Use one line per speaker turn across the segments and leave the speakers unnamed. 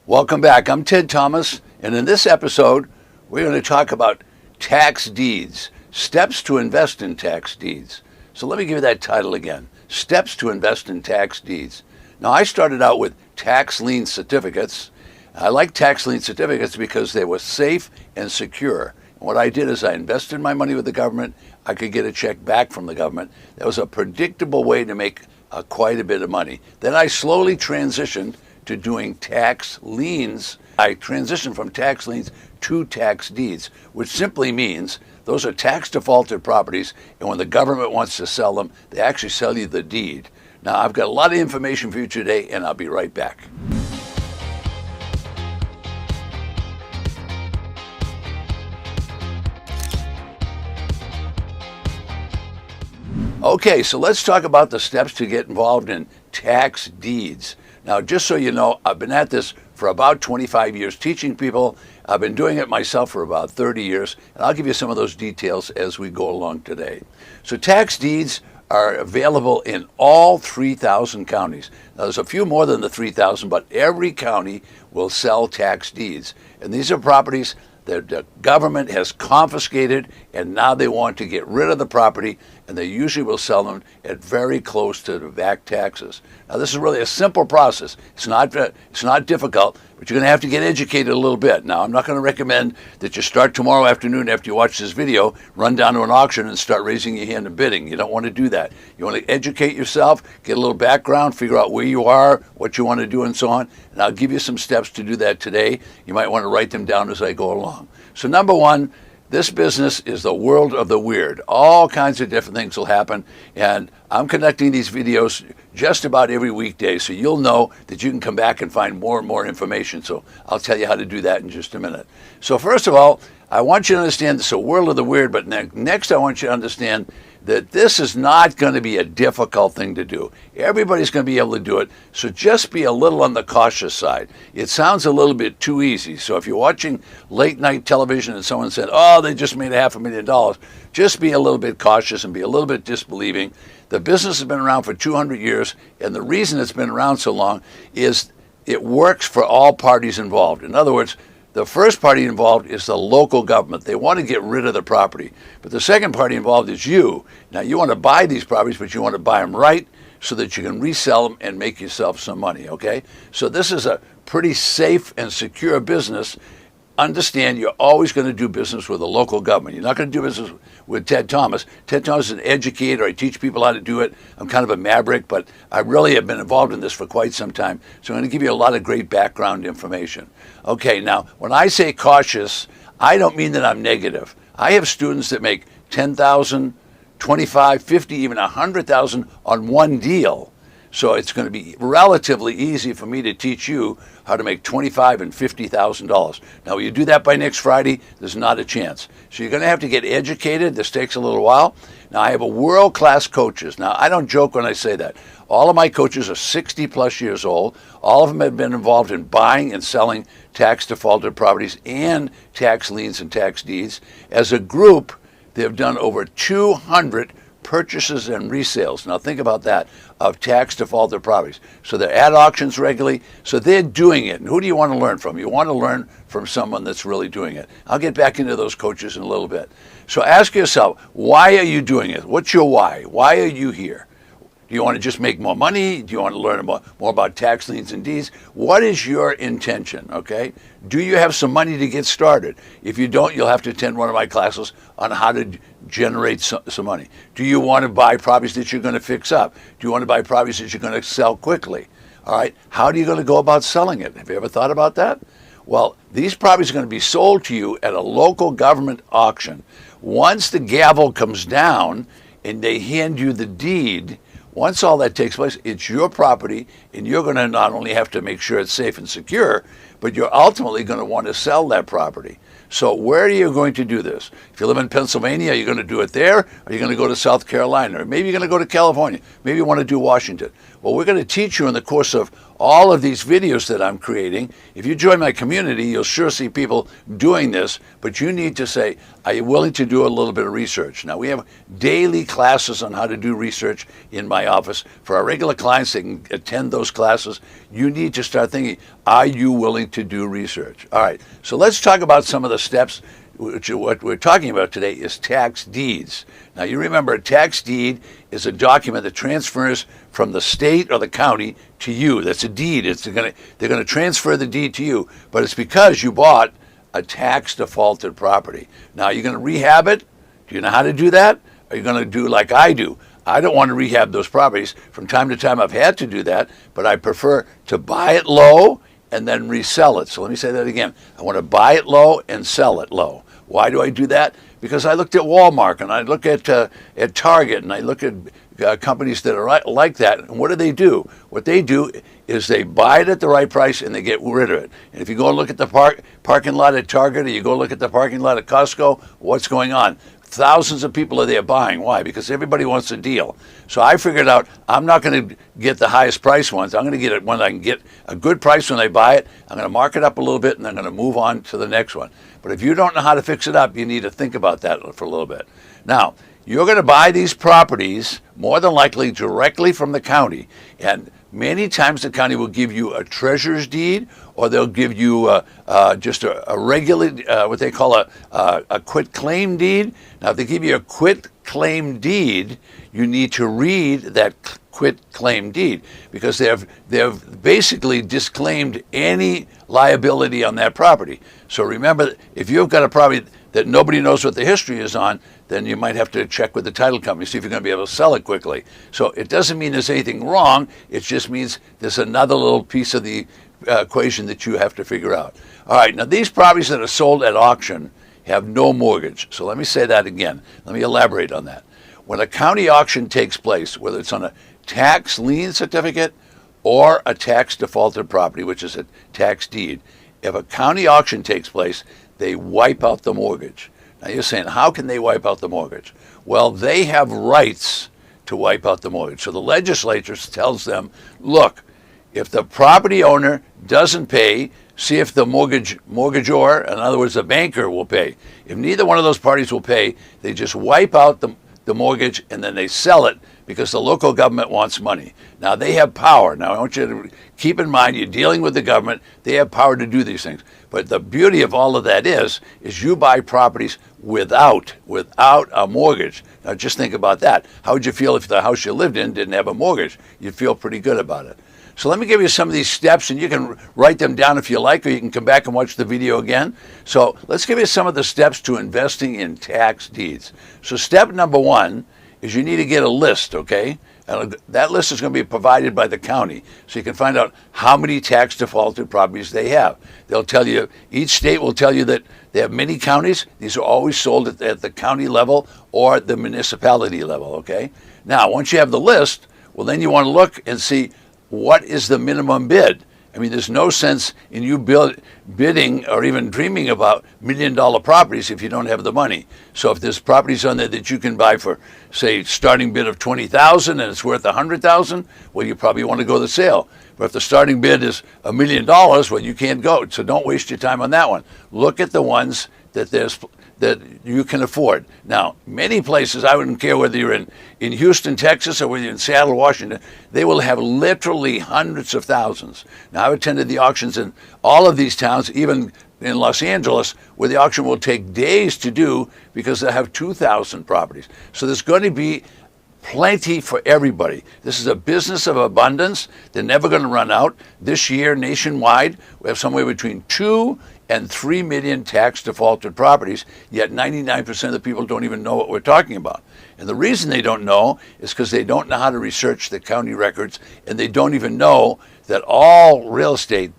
Welcome back. I'm Ted Thomas, and in this episode, we're going to talk about tax deeds, steps to invest in tax deeds. So let me give you that title again, Steps to Invest in Tax Deeds. Now, I started out with tax lien certificates. I like tax lien certificates because they were safe and secure. And what I did is I invested my money with the government. I could get a check back from the government. That was a predictable way to make quite a bit of money. Then I slowly transitioned to doing tax liens. I transitioned from tax liens to tax deeds, which simply means those are tax defaulted properties, and when the government wants to sell them, they actually sell you the deed. Now, I've got a lot of information for you today, and I'll be right back. Okay, so let's talk about the steps to get involved in tax deeds. Now, just so you know, I've been at this for about 25 years teaching people. I've been doing it myself for about 30 years, and I'll give you some of those details as we go along today. So tax deeds are available in all 3,000 counties. Now, there's a few more than the 3,000, but every county will sell tax deeds. And these are properties that the government has confiscated, and now they want to get rid of the property, and they usually will sell them at very close to the back taxes. Now, this is really a simple process. It's not difficult, but you're going to have to get educated a little bit. Now, I'm not going to recommend that you start tomorrow afternoon after you watch this video, run down to an auction and start raising your hand and bidding. You don't want to do that. You want to educate yourself, get a little background, figure out where you are, what you want to do, and so on. And I'll give you some steps to do that today. You might want to write them down as I go along. So number one, this business is the world of the weird. All kinds of different things will happen, and I'm conducting these videos just about every weekday, so you'll know that you can come back and find more and more information. So I'll tell you how to do that in just a minute. So first of all, I want you to understand this is a world of the weird, but next I want you to understand that this is not going to be a difficult thing to do. Everybody's going to be able to do it, so just be a little on the cautious side. It sounds a little bit too easy, so if you're watching late night television and someone said, oh, they just made $500,000, just be a little bit cautious and be a little bit disbelieving. The business has been around for 200 years, and the reason it's been around so long is it works for all parties involved. In other words, the first party involved is the local government. They want to get rid of the property. But the second party involved is you. Now, you want to buy these properties, but you want to buy them right so that you can resell them and make yourself some money, okay? So this is a pretty safe and secure business. Understand, you're always going to do business with the local government. You're not going to do business with Ted Thomas. Ted Thomas is an educator. I teach people how to do it. I'm kind of a maverick, but I really have been involved in this for quite some time. So I'm going to give you a lot of great background information. Okay, now, when I say cautious, I don't mean that I'm negative. I have students that make $10,000, $25,000, $50,000, even $100,000 on one deal. So it's going to be relatively easy for me to teach you how to make $25,000 and $50,000. Now, will you do that by next Friday? There's not a chance. So you're going to have to get educated. This takes a little while. Now, I have a world-class coaches. Now, I don't joke when I say that. All of my coaches are 60-plus years old. All of them have been involved in buying and selling tax-defaulted properties and tax liens and tax deeds. As a group, they've done over 200 purchases and resales. Now think about that, of tax defaulted properties. So they're at auctions regularly, so they're doing it. And who do you want to learn from? You want to learn from someone that's really doing it. I'll get back into those coaches in a little bit. So ask yourself, why are you doing it? What's your why? Why are you here? Do you want to just make more money? Do you want to learn more about tax liens and deeds? What is your intention, okay? Do you have some money to get started? If you don't, you'll have to attend one of my classes on how to generate some money. Do you want to buy properties that you're going to fix up? Do you want to buy properties that you're going to sell quickly? All right, how are you going to go about selling it? Have you ever thought about that? Well, these properties are going to be sold to you at a local government auction. Once the gavel comes down and they hand you the deed, once all that takes place, it's your property, and you're going to not only have to make sure it's safe and secure, but you're ultimately going to want to sell that property. So where are you going to do this? If you live in Pennsylvania, are you going to do it there? Or are you going to go to South Carolina? Or maybe you're going to go to California. Maybe you want to do Washington. Well, we're going to teach you in the course of all of these videos that I'm creating. If you join my community, you'll sure see people doing this, but you need to say, are you willing to do a little bit of research? Now, we have daily classes on how to do research in my office. For our regular clients, they can attend those classes. You need to start thinking, are you willing to do research? All right, so let's talk about some of the steps. What we're talking about today is tax deeds. Now, you remember a tax deed is a document that transfers from the state or the county to you. That's a deed. They're going to transfer the deed to you, but it's because you bought a tax defaulted property. Now, you're going to rehab it. Do you know how to do that? Are you going to do like I do? I don't want to rehab those properties. From time to time, I've had to do that, but I prefer to buy it low and then resell it. So let me say that again. I want to buy it low and sell it low. Why do I do that? Because I looked at Walmart and I look at Target and I look at companies that are like that. And what do? What they do is they buy it at the right price and they get rid of it. And if you go and look at the parking lot at Target or you go look at the parking lot at Costco, what's going on? Thousands of people are there buying. Why? Because everybody wants a deal. So I figured out I'm not going to get the highest price ones. I'm going to get it when I can get a good price when I buy it. I'm going to mark it up a little bit and I'm going to move on to the next one. But if you don't know how to fix it up, you need to think about that for a little bit. Now, you're going to buy these properties more than likely directly from the county. And many times the county will give you a treasurer's deed, or they'll give you just a regular, what they call a quit claim deed. Now, if they give you a quit claim deed, you need to read that quit claim deed because they've basically disclaimed any liability on that property. So remember, if you've got a property that nobody knows what the history is on, then you might have to check with the title company, see if you're going to be able to sell it quickly. So it doesn't mean there's anything wrong. It just means there's another little piece of the equation that you have to figure out. All right, now these properties that are sold at auction have no mortgage. So let me say that again. Let me elaborate on that. When a county auction takes place, whether it's on a tax lien certificate or a tax defaulted property, which is a tax deed, if a county auction takes place, they wipe out the mortgage. Now you're saying, how can they wipe out the mortgage? Well, they have rights to wipe out the mortgage. So the legislature tells them, look, if the property owner doesn't pay, see if the mortgagor, in other words, the banker, will pay. If neither one of those parties will pay, they just wipe out the mortgage and then they sell it because the local government wants money. Now, they have power. Now, I want you to keep in mind, you're dealing with the government. They have power to do these things. But the beauty of all of that is you buy properties without a mortgage. Now, just think about that. How would you feel if the house you lived in didn't have a mortgage? You'd feel pretty good about it. So let me give you some of these steps, and you can write them down if you like, or you can come back and watch the video again. So let's give you some of the steps to investing in tax deeds. So step number one is you need to get a list, okay? And that list is going to be provided by the county, so you can find out how many tax defaulted properties they have. They'll tell you, each state will tell you that they have many counties. These are always sold at the county level or the municipality level, okay? Now, once you have the list, well, then you want to look and see what is the minimum bid. I mean, there's no sense in you bidding or even dreaming about $1 million properties if you don't have the money. So if there's properties on there that you can buy for, say, starting bid of $20,000 and it's worth $100,000, well, you probably want to go to sale. But if the starting bid is $1 million, well, you can't go. So don't waste your time on that one. Look at the ones that you can afford. Now, many places, I wouldn't care whether you're in Houston, Texas, or whether you're in Seattle, Washington, they will have literally hundreds of thousands. Now, I've attended the auctions in all of these towns, even in Los Angeles, where the auction will take days to do because they have 2,000 properties. So there's going to be plenty for everybody. This is a business of abundance. They're never going to run out. This year, nationwide, we have somewhere between 2 and 3 million tax defaulted properties, yet 99% of the people don't even know what we're talking about. And the reason they don't know is because they don't know how to research the county records, and they don't even know that all real estate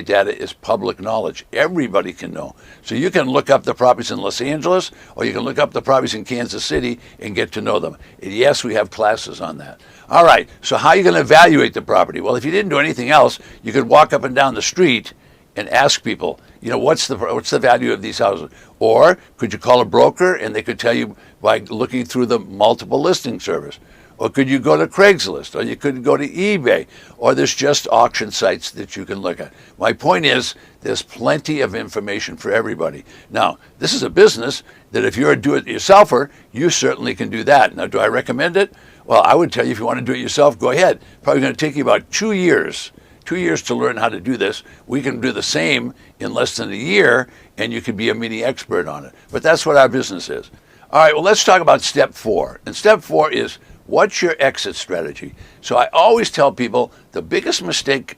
data is public knowledge. Everybody can know. So you can look up the properties in Los Angeles, or you can look up the properties in Kansas City and get to know them. And yes, we have classes on that. All right, so how are you going to evaluate the property? Well, if you didn't do anything else, you could walk up and down the street and ask people, what's the value of these houses? Or could you call a broker and they could tell you by looking through the multiple listing service? Or could you go to Craigslist? Or you could go to eBay? Or there's just auction sites that you can look at. My point is, there's plenty of information for everybody. Now, this is a business that if you're a do-it-yourselfer, you certainly can do that. Now, do I recommend it? Well, I would tell you if you want to do it yourself, go ahead. Probably going to take you about 2 years. 2 years to learn how to do this. We can do the same in less than a year, and you can be a mini expert on it. But that's what our business is. All right, well, let's talk about step 4. And step 4 is, what's your exit strategy? So I always tell people the biggest mistake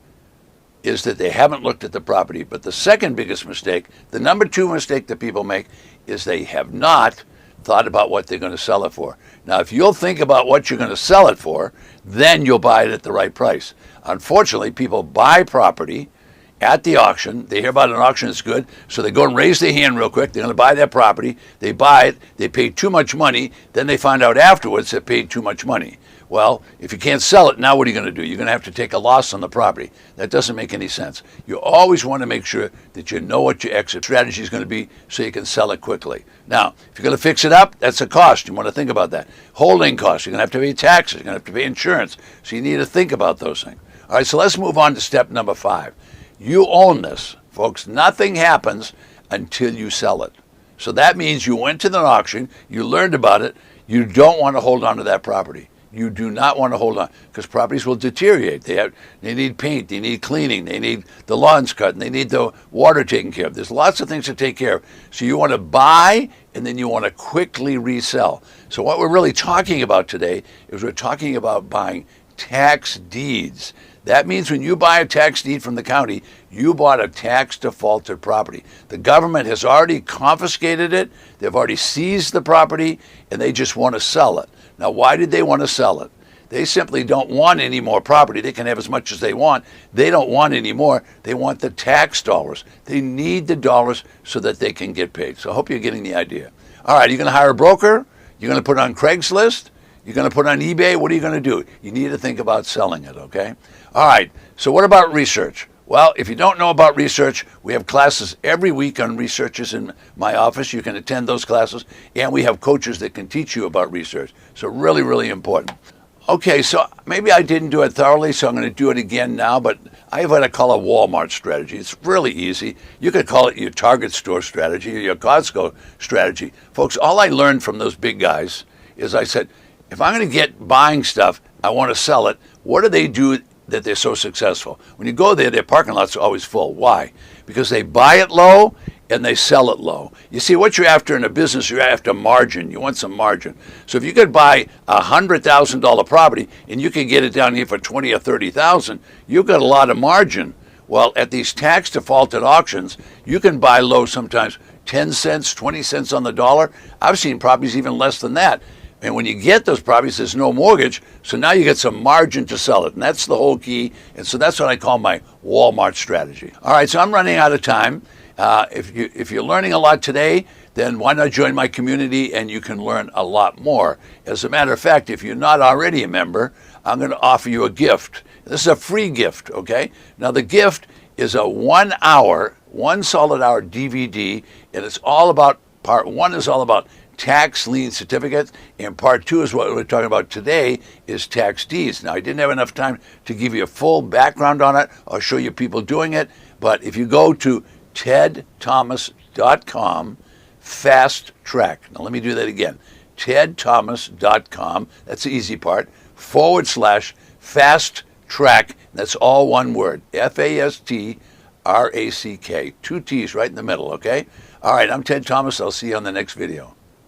is that they haven't looked at the property. But the second biggest mistake, the number 2 mistake that people make, is they have not thought about what they're going to sell it for. Now, if you'll think about what you're going to sell it for, then you'll buy it at the right price. Unfortunately, people buy property at the auction. They hear about an auction that's good, so they go and raise their hand real quick. They're going to buy that property. They buy it. They pay too much money. Then they find out afterwards they paid too much money. Well, if you can't sell it, now what are you going to do? You're going to have to take a loss on the property. That doesn't make any sense. You always want to make sure that you know what your exit strategy is going to be so you can sell it quickly. Now, if you're going to fix it up, that's a cost. You want to think about that. Holding costs. You're going to have to pay taxes. You're going to have to pay insurance. So you need to think about those things. All right, so let's move on to step number 5. You own this, folks. Nothing happens until you sell it. So that means you went to an auction, you learned about it, you don't want to hold on to that property. You do not want to hold on, because properties will deteriorate. They need paint, they need cleaning, they need the lawns cut, and they need the water taken care of. There's lots of things to take care of. So you want to buy, and then you want to quickly resell. So what we're really talking about today is we're talking about buying tax deeds. That means when you buy a tax deed from the county, you bought a tax defaulted property. The government has already confiscated it, they've already seized the property, and they just want to sell it. Now, why did they want to sell it? They simply don't want any more property. They can have as much as they want. They don't want any more. They want the tax dollars. They need the dollars so that they can get paid. So I hope you're getting the idea. All right, you're going to hire a broker? You're going to put it on Craigslist? You're going to put it on eBay? What are you going to do? You need to think about selling it, okay? All right, so what about research? Well, if you don't know about research, we have classes every week on researches in my office. You can attend those classes, and we have coaches that can teach you about research. So really, really important. Okay, so maybe I didn't do it thoroughly, so I'm going to do it again now, but I have what I call a Walmart strategy. It's really easy. You could call it your Target store strategy or your Costco strategy. Folks, all I learned from those big guys is I said, if I'm going to get buying stuff, I want to sell it. What do they do that they're so successful? When you go there, their parking lots are always full. Why? Because they buy it low and they sell it low. You see, what you're after in a business, you're after margin. You want some margin. So if you could buy a $100,000 property and you can get it down here for $20,000 or $30,000, you've got a lot of margin. Well, at these tax defaulted auctions, you can buy low sometimes 10 cents, 20 cents on the dollar. I've seen properties even less than that. And when you get those properties, there's no mortgage, so now you get some margin to sell it, and that's the whole key. And so that's what I call my Walmart strategy. All right, so I'm running out of time. If you're learning a lot today, then why not join my community and you can learn a lot more. As a matter of fact, if you're not already a member, I'm going to offer you a gift. This is a free gift, okay? Now the gift is a 1 solid hour DVD, and it's all about, part 1 is all about tax lien certificates, and part 2 is what we're talking about today, is tax deeds. Now, I didn't have enough time to give you a full background on it or show you people doing it, but if you go to tedthomas.com, fast track. Now, let me do that again. tedthomas.com, that's the easy part, /fast track. That's all one word, FASTRACK, 2 T's right in the middle, okay? All right, I'm Ted Thomas. I'll see you on the next video.